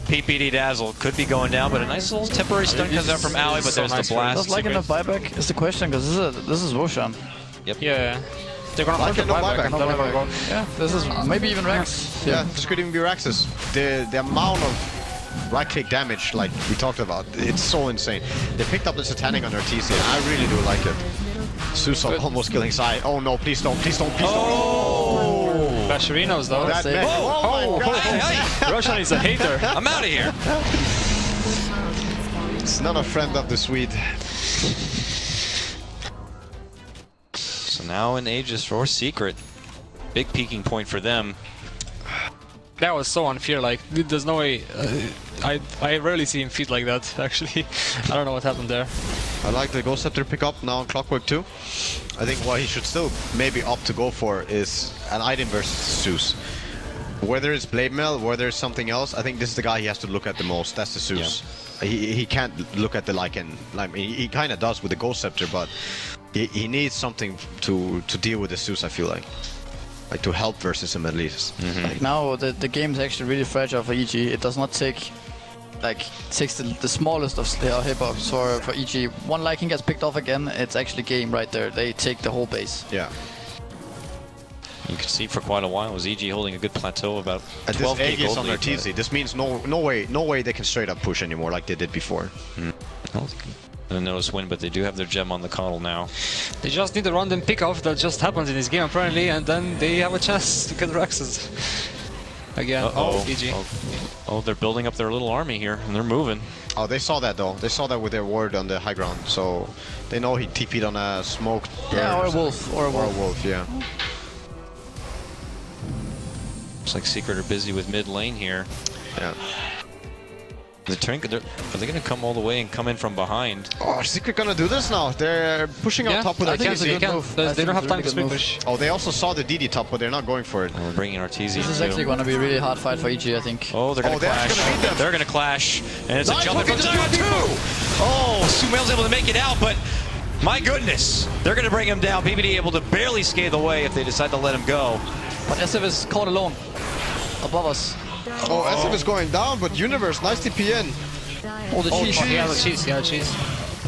PPD Dazzle could be going down, but a nice little temporary stun comes out from Ally, but so there's nice the for him. blast. Does like enough buyback is the question, because this is Roshan. Yeah. They're gonna Like force the it, no buyback buyback, and no they'll never buyback. go. Yeah, this is maybe even Rex. yeah, this could even be Raxus. The amount of right-click damage, like we talked about, it's so insane. They picked up the Satanic on Artesia, and I really do like it. Zeus almost killing Sai. Oh no, please don't, please don't, please don't. Basharinos though. That Sick. man. Oh my god. Hey, Roshan is a hater. I'm out of here. It's not a friend of the Swede. So now in Aegis or Secret, big peaking point for them. That was so unfair. Like, there's no way. I rarely see him feed like that. Actually, I don't know what happened there. I like the Ghost Scepter pickup now on Clockwork too. I think what he should still maybe opt to go for is an item versus Zeus. Whether it's Blade Mail, whether it's something else, I think this is the guy he has to look at the most. That's the Zeus. He can't look at the Lycan. Like, he kind of does with the Ghost Scepter, but he needs something to deal with the Zeus, I feel like to help versus him at least. Like now the game is actually really fragile for EG. It does not take takes the smallest of hitbox for EG. One Lycan gets picked off again, it's actually game right there. They take the whole base. Yeah. You can see for quite a while was EG holding a good plateau about And 12k this Aegis gold on lead, Artesia, this means no way they can straight up push anymore like they did before. but- And a notice win, but they do have their gem on the coddle now. They just need a random pick-off that just happens in this game apparently, and then they have a chance to get Raxus. Again. Uh-oh. EG. Oh, they're building up their little army here, and they're moving. Oh, they saw that though. They saw that with their ward on the high ground, so they know he TP'd on a smoked bird Yeah, or a something. wolf. Or a Or a wolf. wolf, yeah. Looks like Secret are busy with mid lane here. Yeah. Are they going to come all the way and come in from behind? Oh, is Secret gonna do this now? They're pushing Yeah, on top with I think Artesia. it's a good move. They don't have time to split push. Oh, they also saw the DD top, but they're not going for it. We're bringing Artesia. This is too. actually going to be a really hard fight for EG, I think. Oh, they're going Oh, to they're clash. gonna beat them. They're going to clash, and it's Nice a jump hook from into the the two. Oh, Sumail's able to make it out, but my goodness, they're going to bring him down. PPD able to barely scathe away if they decide to let him go. But SF is caught alone. Above us. Oh, SF is going down, but Universe, nice TPN. Oh, the cheese. Oh, yeah, the cheese. Yeah, the cheese.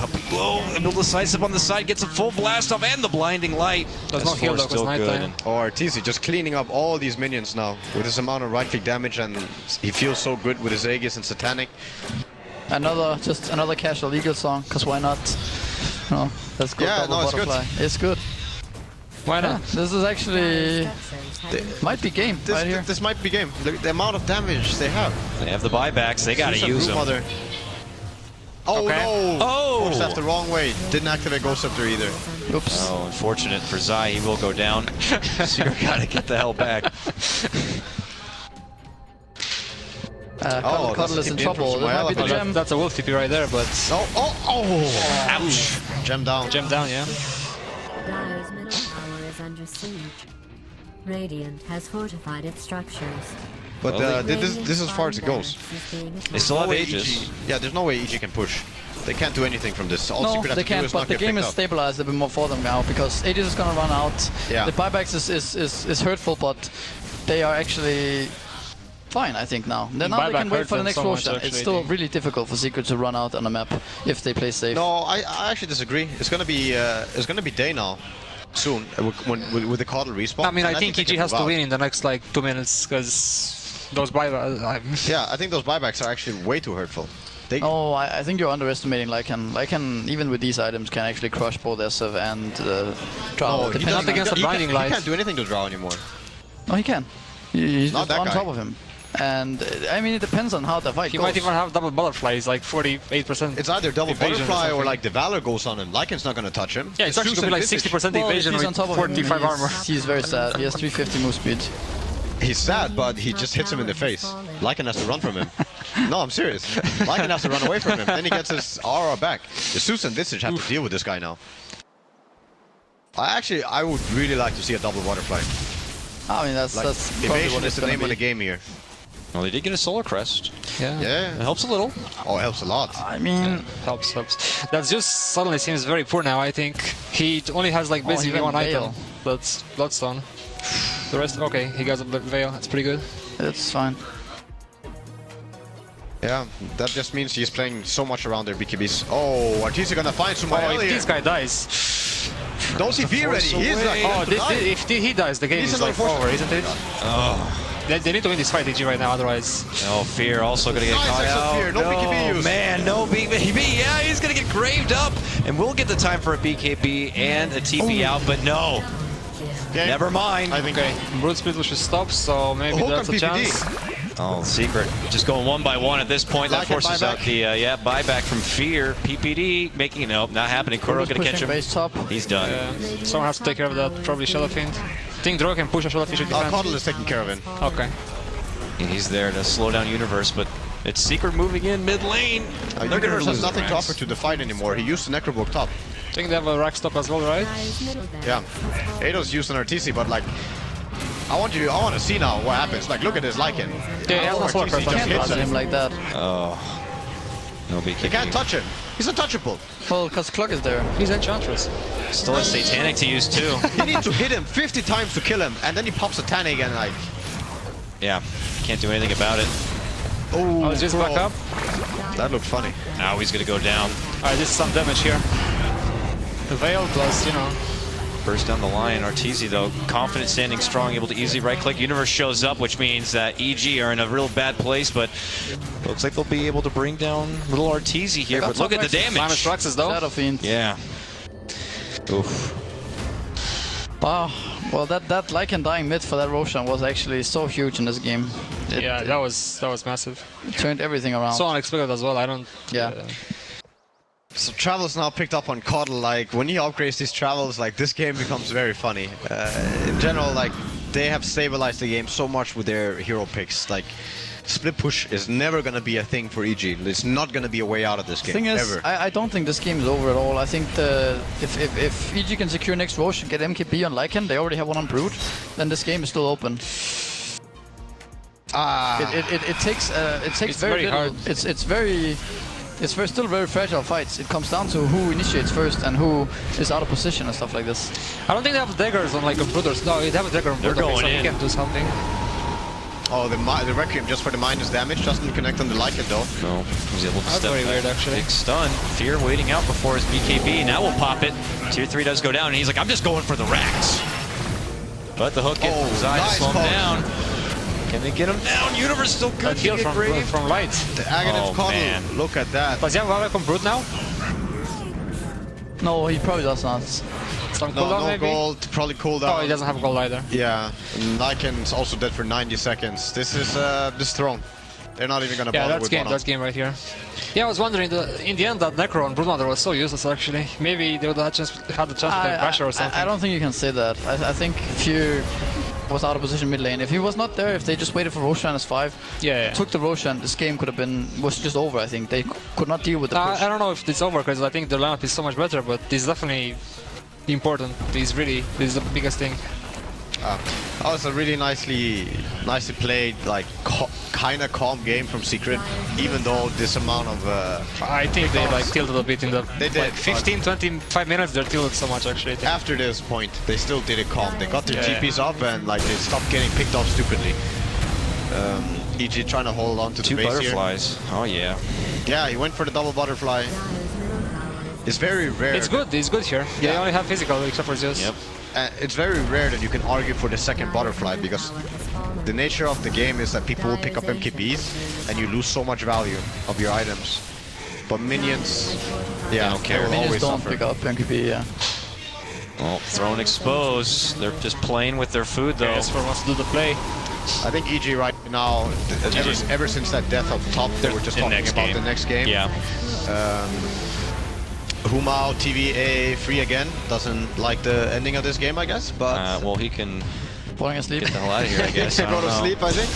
Up low, and decisive on the side gets a full blast off and the blinding light. There's no heal though, 'cause still night good. time. Oh, Arteezy just cleaning up all these minions now with this amount of right-click damage, and he feels so good with his Aegis and Satanic. Just another casual Eagle song, cause why not? No, let's go. Yeah, double no, it's good. butterfly. It's good. Why Yeah, not? this is actually might be game right here. This might be game. The amount of damage they have. They have the buybacks. They gotta Susan use them. Broodmother. Oh Okay. no! Oh! Forced left the wrong way. Didn't activate Ghost Scepter either. Oops. Oh, unfortunate for Zai. He will go down. So you gotta get the hell back. Cuddle is in trouble. That might be the Oh, gem. That's a wolf TP right there, but Oh! Ouch! Gem down. gem down, yeah. Dire's middle tower is under siege. Radiant has fortified its structures. But Well, this is as far as it goes. They still have No way Aegis. Yeah, there's no way EG can push. They can't do anything from this. All No, Secret has they to do can't. is But not the get game picked is up. stabilized a bit more for them now because Aegis is gonna run out. Yeah. The buybacks is hurtful, but they are actually fine, I think now. Then now they Buyback can wait hurt for the them next so much, Roshan. It's actually, still I think. really difficult for Secret to run out on the map if they play safe. No, I actually disagree. It's gonna be day now, soon with the Coddle respawn. I mean, and I think they EG can has move to out. win in the next like 2 minutes because those buybacks. Yeah, I think those buybacks are actually way too hurtful. They, Oh, I think you're underestimating Lycan. Lycan, even with these items, can actually crush both SF and Drow. no, he Depending doesn't- on- against the he blinding can't- light. He can't do anything to Drow anymore. No, he can. He's Not just that on guy. top of him. And I mean, it depends on how the fight He goes. might even have double butterfly. He's like 48%. It's either double evasion butterfly or something. like the Valor goes on him. Lycan's not gonna touch him. Yeah, it's actually gonna be like 60% Well, if evasion he's on with top of 45 him, armor. He's very sad. He has 350 move speed. He's sad, but he just hits him in the face. Lycan has to run from him. No, I'm serious. Lycan has to run away from him. Then he gets his aura back. The Zeus and Visage have to deal with this guy now. I would really like to see a double butterfly. I mean, that's Like, probably evasion what is it's the gonna name of the be. game here. Well, they did get a solar crest. Yeah. It Yeah. helps a little. Oh, it helps a lot. I mean, Helps. That just suddenly seems very poor now. I think he only has like basically even one Veil. item. That's Bloodstone. The rest, okay, he got a Veil. That's pretty good. it's fine. Yeah, that just means he's playing so much around their BKBs. Oh, Arteezy gonna find Oh, Sumail if here. this guy dies, Don't see V ready. He's like, oh, if he dies, the game He's is another like force. over, isn't it? Oh, They need to win this fight, EG, right now. Otherwise, Fear also gonna get Nice caught extra out. Fear, no BKB use. Man, no BKB. Yeah, he's gonna get graved up, and we'll get the time for a BKB and a TP out. But no, yeah, never mind. I think. okay, Brood Split should stop, so maybe Hook that's on a PPD. chance. Oh, Secret just going one by one at this point. That Like a forces out buyback. the buyback from Fear. PPD making nope, not happening. Kuro Who's gonna catch pushing him. base top. He's done. Someone has to take care of that. Probably Shadow Fiend. I think Drow can push a Shadow Fiend should defend. Coddle is taking care of him. Okay. And he's there to slow down Universe, but it's Secret moving in mid lane. They're gonna Universe has lose nothing to Rax. offer to the fight anymore. He used the Necrobook top. I think they have a rack stop as well, right? Dire's middle barracks Yeah. has fallen. Ado's used an Arteezy, but like, I want to see now what happens. Like, look at this Lycan. Yeah, he has no solar crest. Arteezy just Can't hits run him him. like that. Oh, no They BKB. can't touch him. He's untouchable. Well, because Clock is there. He's Enchantress. Still has Satanic to use too. You need to hit him 50 times to kill him, and then he pops a Tanic and like, Yeah, can't do anything about it. Oh, is this bro. back up? That looked funny. Now he's gonna go down. Alright, this is some damage here. The Veil plus, you know. Burst down the line. Arteezy though, confident, standing strong, able to easily right-click. Universe shows up, which means that EG are in a real bad place, but looks like they'll be able to bring down little Arteezy here. got But look at the some Minus damage. Raxes though. Shadow Fiend. Yeah. Oof. Wow. Well, that Lycan dying mid for that Roshan was actually so huge in this game. Yeah, that was massive. It turned everything around. So unexpected as well. I don't. Yeah. So Travel's now picked up on Coddle. Like, when he upgrades these Travels, like, this game becomes very funny. In general, like, they have stabilized the game so much with their hero picks. Like, split push is never gonna be a thing for EG. It's not gonna be a way out of this game, Thing is, ever. I don't think this game is over at all. I think if EG can secure next Roshan, get MKB on Lycan, they already have one on Brood, then this game is still open. It takes It's very very little. hard. It's still very fragile fights. It comes down to who initiates first and who is out of position and stuff like this. I don't think they have daggers on like a Brooders. No, they have a dagger on They're Brooders, going so he in. can do something. Oh, the Requiem just for the minus damage doesn't connect on the Lycan though. No, he's able to That's step very back. weird, actually. Big stun. Fear waiting out before his BKB. Now we'll pop it. Tier 3 does go down, and he's like, I'm just going for the racks. But the hook gets designed to nice slow him poke. down. Can they get him down? Universe still good. That heal from Light. The Aghanim Oh, Coddle, man. look at that. Does he have Valacom Brood now? No, he probably does not. Some No, cooldown no maybe? gold, probably cooldown. Oh, he doesn't have gold either. Yeah, and Lycan's also dead for 90 seconds. This is this throne. They're not even gonna Yeah, bother that's with game. one That's game right here. Yeah, I was wondering, in the end, that Necro on Broodmother was so useless actually. Maybe they would have had the chance to take pressure or something. I don't think you can say that. I think Fear was out of position mid lane. If he was not there, if they just waited for Roshan as 5, Yeah. took the Roshan, this game was just over. I think they could not deal with the push. I don't know if it's over because I think the lineup is so much better, but this is definitely important. This is the biggest thing. Oh, it's a really nicely played, like kind of calm game from Secret, even though this amount of. I think they like tilted a bit in the They did, like 15, 25 minutes. They're tilted so much actually. I think. After this point, they still did it calm. They got their Yeah. GPs up and like they stopped getting picked off stupidly. EG trying to hold on to the Two base butterflies. Oh, yeah. here. Yeah, he went for the double butterfly. Dire's middle tower It's very rare. It's good. It's good here. They Yeah. only have physical except for Zeus. Yep. It's very rare that you can argue for the second butterfly because the nature of the game is that people will pick up MKBs and you lose so much value of your items. But minions, yeah, don't care. they will Minions always don't suffer. pick up MQB, yeah. Well, throne exposed. They're just playing with their food, though. Yes, for wants to do the play. I think EG right now, ever since that death up top, they were just In talking next about game. the next game. Yeah. Humao TVA free again. Doesn't like the ending of this game, I guess. But Well, he can Falling asleep. get the hell out of here, I guess. I go don't to know. sleep, I think.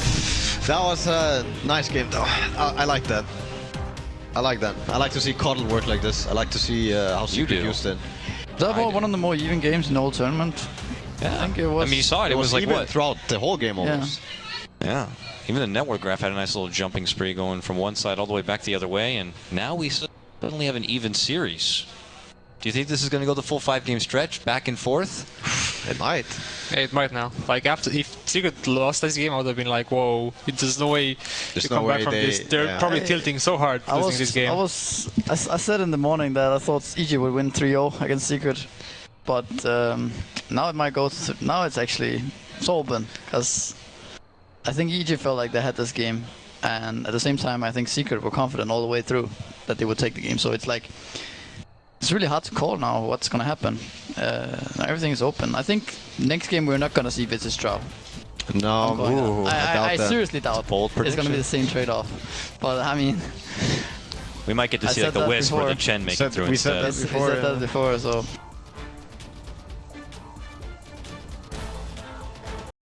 That was a nice game, though. I like that. I like that. I like to see Coddle work like this. I like to see how Secret do. used it. That I was one of the more even games in the whole tournament. Yeah. I think it was. I mean, you saw it. It was like even what? throughout the whole game almost. Yeah. Even the network graph had a nice little jumping spree going from one side all the way back the other way, and now we suddenly have an even series. Do you think this is going to go the full 5-game stretch, back and forth? It might. Yeah, it might now. Like after, if Secret lost this game, I would have been like, "Whoa, there's no way There's to no come back way from this." they- They're yeah. probably tilting so hard losing this game. I said in the morning that I thought EG would win 3-0 against Secret, but now it might go. Now it's actually open because I think EG felt like they had this game, and at the same time, I think Secret were confident all the way through that they would take the game. So it's like it's really hard to call now what's gonna happen. Everything is open. I think next game we're not gonna see Vitis Drow. No, ooh, I doubt I that. seriously doubt bold it's gonna be the prediction. same trade-off. But I mean, We might get to I see said like the that Wisp or the before. Chen make Said- it through we said instead. that we said that before, so